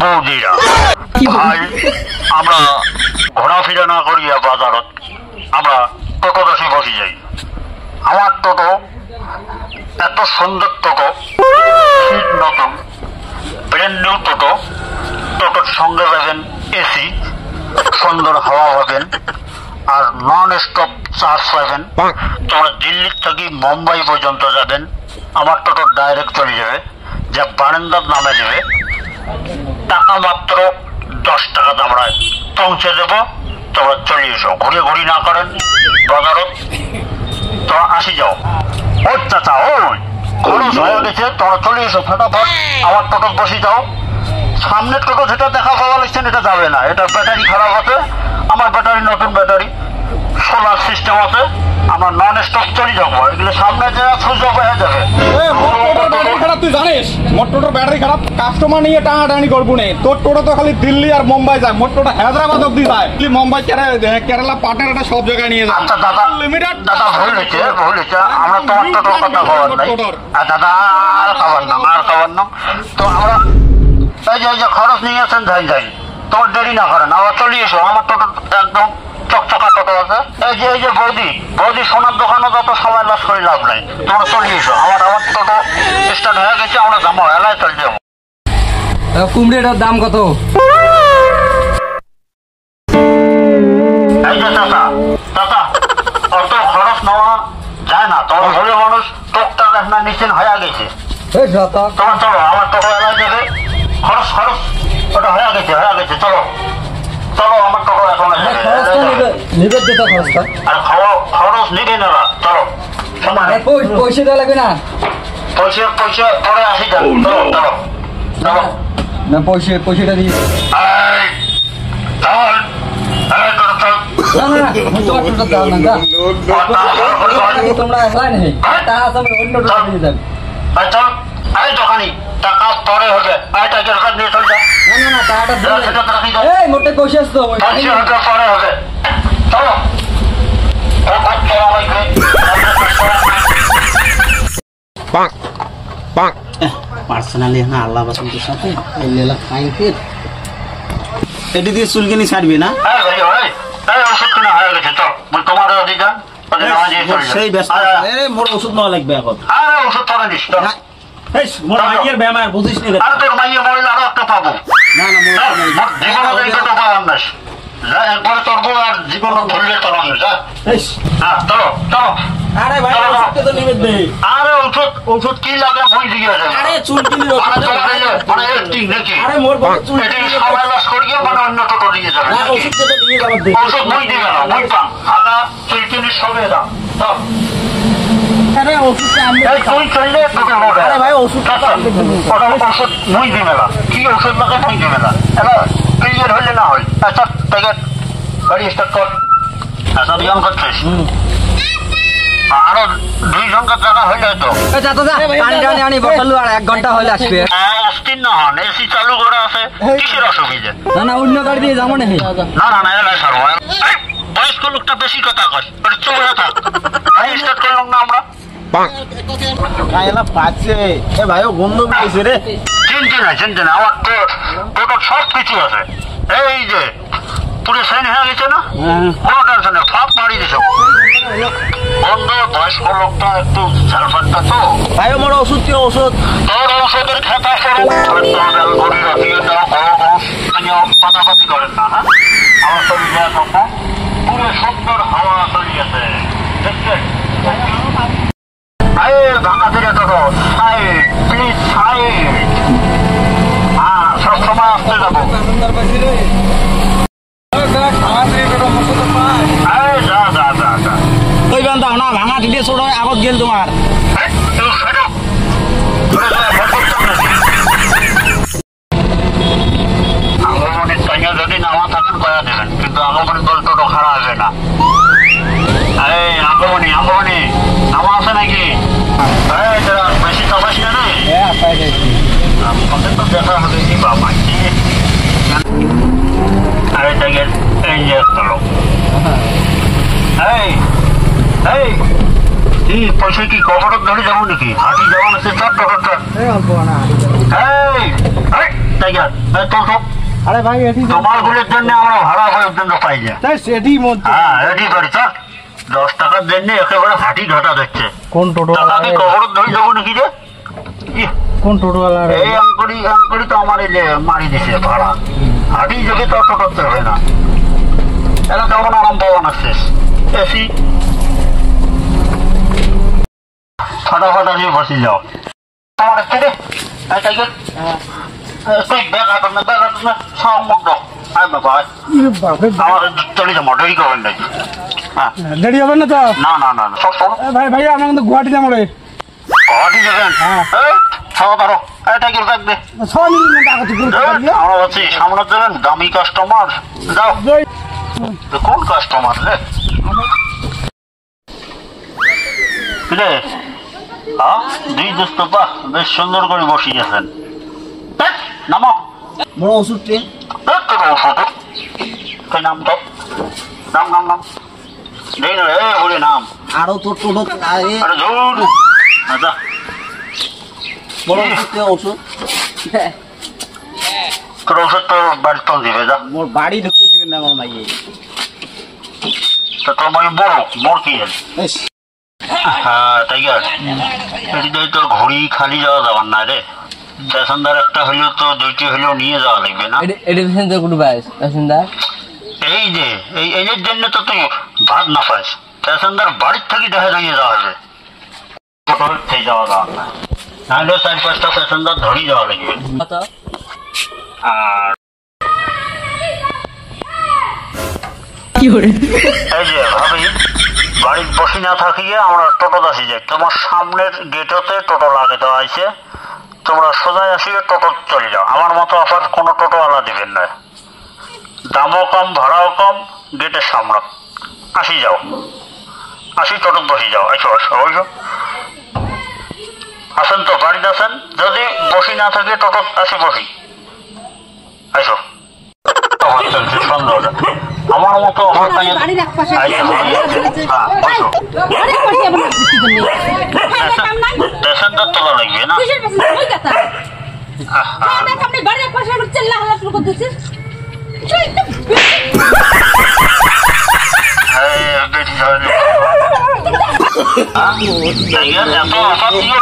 বৌদিরা ভাই আমরা ঘোরাফেরা না করিয়া বাজারত আমরা টোটো বেশি বসে যাই। আমার টোটো এত সুন্দর টোটো, সিট নতুন, ব্র্যান্ড নিউ টোটো। টোটোর সঙ্গে যাবেন এসি, সুন্দর হাওয়া পাবেন আর নন স্টপ চার্জ পাবেন। তোমরা দিল্লির থেকে মুম্বাই পর্যন্ত যাবেন, আমার টোটো ডাইরেক্ট চলে যাবে, যা বারান্দার নামে যাবে। টাকা মাত্র 10 টাকা আমরা পৌঁছে দেবো। তোমরা চলে এসো, ঘুরে ঘুরি না করেন বাজারত, তোমরা আসি যাও। ওই চাচা ওই খরচ হয়ে গেছে, তোমরা চলে এসো ফটাফট, আমার টোটো বসে যাও। সামনের টোটো যেটা দেখা পাওয়া লাগছেন এটা যাবে না, এটা ব্যাটারি খারাপ আছে। আমার ব্যাটারি নতুন ব্যাটারি, সোলার সিস্টেম আছে, আমার নন স্টপ চলে যাবো। এগুলো সামনে যে সুইচ অফ হয়ে যাবে। তুই জানিস মোট টোটোর ব্যাটারি খারাপ, কাস্টমার নিয়ে টানাটানি করবো না। তোর টোটো তো খালি দিল্লি আর মুম্বাই যায়, মোট টোটো হায়দ্রাবাদ অব্দি যায়, মুম্বাই কেরালা পাটনার এটা সব জায়গায় নিয়ে যায়। আচ্ছা দাদা, লিমিটেড দাদা ভুল হয়েছে, ভুল হয়েছে। আমরা তোমার টোটোর কথা খবর নাই। দাদা আর খাবার নাম, আর খাবার নাম। তো আমরা এই যে খরচ নিয়ে আসেন, যাই যাই, তোমার দেরি না করেন, আবার চলে এসো। আমার টোটো একদম চকচকা টোটো আছে। এই যে বৌদি সোনার দোকানে যত সময় লস করে লাভ নাই, তোমরা চলে এসো। আমার টোটো স্টার্ট হয়ে গেছে, আমরা যাবো, এলাকায় চলে যাবো। কুমড়েটার দাম কত? এই যে চাচা অত খরচ নেওয়া যায় না। তোমার ঘরে মানুষ টোকটা না নিচেন হয়ে গেছে। তোমার চলো, আমার টোটো এলাকায় যাবে। খরচ ওটা হয়ে গেছে। চলো আমার টোটো এখন আর খরচ নিবে না। চলো পয়সা দেওয়া লাগবে না? পয়সা পরে আসি যান। চলো না পয়সাটা দিয়ে তোমরা অন্য দোকানি টাকা পরে হবে। নিয়ে চল যা। না টাকাটা মোটে পয়সা আসতো পরে হবে। চলো পার্সোনালি হ্যাঁ আল্লাহ বাসন্তের সাথে এটি দিয়ে চুলকানি ছাড়বি না? ওষুধ কেনা হয়ে গেছে, চল তোমার দিদান সেই ব্যস্ত মোর ওষুধ নেওয়া লাগবে এখন। আরে ওষুধ পাবে নিস মোর মাইয়ের বেমার বুঝিস নি? আর তোর মাইয়ে মরিলে আরো একটা পাবো। না জীবনে একবারে তোর বউ আর জীবন ধরলে তোলাম। হ্যাঁ চলো। আরে ভাই ওষুধ তো নিবে দে। আরে ওষুধ কি লাগে মই দিয়ে আছে। আরে চুলকানি মানে ঠিক নাকি? আরে মোর এটা সবাই লস করিয়ে মানে অন্য টোটো দিয়ে যাবে। না ওষুধ তো নিয়ে যাবে দে। ওষুধ মই দিবে না, মই পাম। আগা চুলকানি সবে দাও। আরে ওষুধ আমি তুই চললে তোকে লোক। আরে ভাই ওষুধ ওষুধ মই দিবে না। কি ওষুধ লাগে মই দিবে না। ক্লিয়ার হলে না হয়। আচ্ছা প্যাকেট গাড়ি স্টার্ট কর। আচ্ছা দিয়াম করছিস। আরো 2 ঘন্টা জায়গা হইলে তো আনি বসালু আর 1 ঘন্টা হলে আসবে। অস্থির না হন, এসি চালু করা আছে, কিসের অসুবিধা? না অন্য গাড়ি দিয়ে যাবো না। না এলাই সারবো। বয়স্ক লোকটা বেশি কথা কয়, চলে থাক। গাড়ি স্টার্ট করলাম না আমরা। পাচ্ছে এ ভাই ও গন্ধ পেয়েছে রে। চিনতে না আমার তো টোটাল সব কিছু আছে। এই যে পুরো সাইন হয়ে গেছে না, কোনো টেনশন নেই, ফাঁক মারি দিছ। বন্ধ বয়স্ক লোকটা একটু সালফারটা তো ভাই মোর ওষুধ কি ওষুধ? তোর ওষুধের খেতা পাতাপাতি করেন না। হ্যাঁ আমার শরীর দেওয়ার কথা পুরো সুন্দর হাওয়া চলিয়েছে দেখছেন। ভাঙা ফিরে টোটো সাইড প্লিজ সাইড। হ্যাঁ সব সময় আসতে যাবো। না ভাঙা দিতে ছোট আগত গেল তোমার। যদি নামা থাকেন কয়া দেবেন, কিন্তু আগমনী দল টোটো খারাপ আসবে না। আরে আগমনী নামা আছে নাকি? বেশি চাপাস না নেই তো দেখা হবে কি বাবা। আরে দেখেন এই যে চলো। পয়সা কি কবরত ধরে যাবো নাকি? হাঁটি যাবো না সে সব টোটো। টাইগার তো আরে ভাই এটি তোমার গুলির জন্য আমরা ভাড়া পর্যন্ত পাই না তাই সেটি মধ্যে হ্যাঁ এটি করি চল 10 টাকার জন্য একেবারে হাঁটি ঘাটা দেখছে কোন টোটো টাকা কি কবর ধরে যাবো নাকি রে ইহ, কোন টোটোওয়ালা এই আঙ্কুরি তো আমার এলে মারি দিছে ভাড়া হাঁটি যদি তো অটো করতে হবে না এটা কেমন আরাম পাওয়ান আসছিস এসি ফাটাফাটা নিয়ে বসে যাও আমার একটু রে টাইগার তুই ব্যাগ আটক না সব মুখ দাও আয় বাবা আয়। আমার চলে যাবো দেরি করবেন নাকি হ্যাঁ দেরি হবে না তো না না না না, সব শোনো ভাই ভাই আমরা কিন্তু গুয়াহাটি যাবো রে ঘাটি যাবেন খাওয়া দাঁড়ো এটা কি ব্যাগ দে সবাই মিলে টাকা তো করতে পারি না আমরা বলছি সামনে দেবেন দামি কাস্টমার যাও কোন কাস্টমার রে রে হ্যাঁ দুই দোস্ত বাহ বেশ সুন্দর করে বসিয়েছেন নামো বড় ওষুধ ট্রেন নাম তো নাম নাম নাম নেই না রে বলে নাম আরো তোর টোটো আরে আরে জোর আচ্ছা বড় ওষুধ ট্রেন ওষুধ তোর ওষুধ তো বাড়িতে দিবে যা মোর বাড়ি ঢুকতে দিবেন না আমার মাইয়ে তা তোর মানে বড় মোর কি আছে বেশ হ্যাঁ টাইগার এদিকে তো ঘড়ি খালি যাওয়া যাবার না রে প্যাসেঞ্জার একটা হলেও তো দুইটি হলেও নিয়ে যাওয়া লাগবে না এডি প্যাসেঞ্জার কোন বাইস প্যাসেঞ্জার এই যে এই এর জন্য তো তুই ভাত না পাস প্যাসেঞ্জার বাড়ির থেকে দেখা দাঁড়িয়ে যাওয়া হবে খেয়ে যাওয়া যাওয়ার না নাহলে 4-5টা প্যাসেঞ্জার ধরেই যাওয়া লাগবে কত আর এই যে ভাবি বাড়ির বসে না থাকিয়ে আমরা টোটো আসি যাই তোমার সামনের গেটতে টোটো লাগে দেওয়া হয়েছে তোমরা সোজাই আসিয়ে টোটো চলে যাও আমার মতো আবার কোনো টোটোওয়ালা দিবেন না দামও কম ভাড়াও কম গেটের সামনে আসি যাও আসি টোটো বসে যাও আচ্ছা অবশ্য আসেন তো বাড়িতে আসেন যদি বসি না থাকে টোটো আসি বসি আইসো সুন্দর আমার মতো বাড়ির এক পাশে প্যাসেঞ্জার তোলা লাগবে না বাড়ির এক পাশে চিল্লা হাল্লা শুরু করতেছিস এত আশা দিয়ে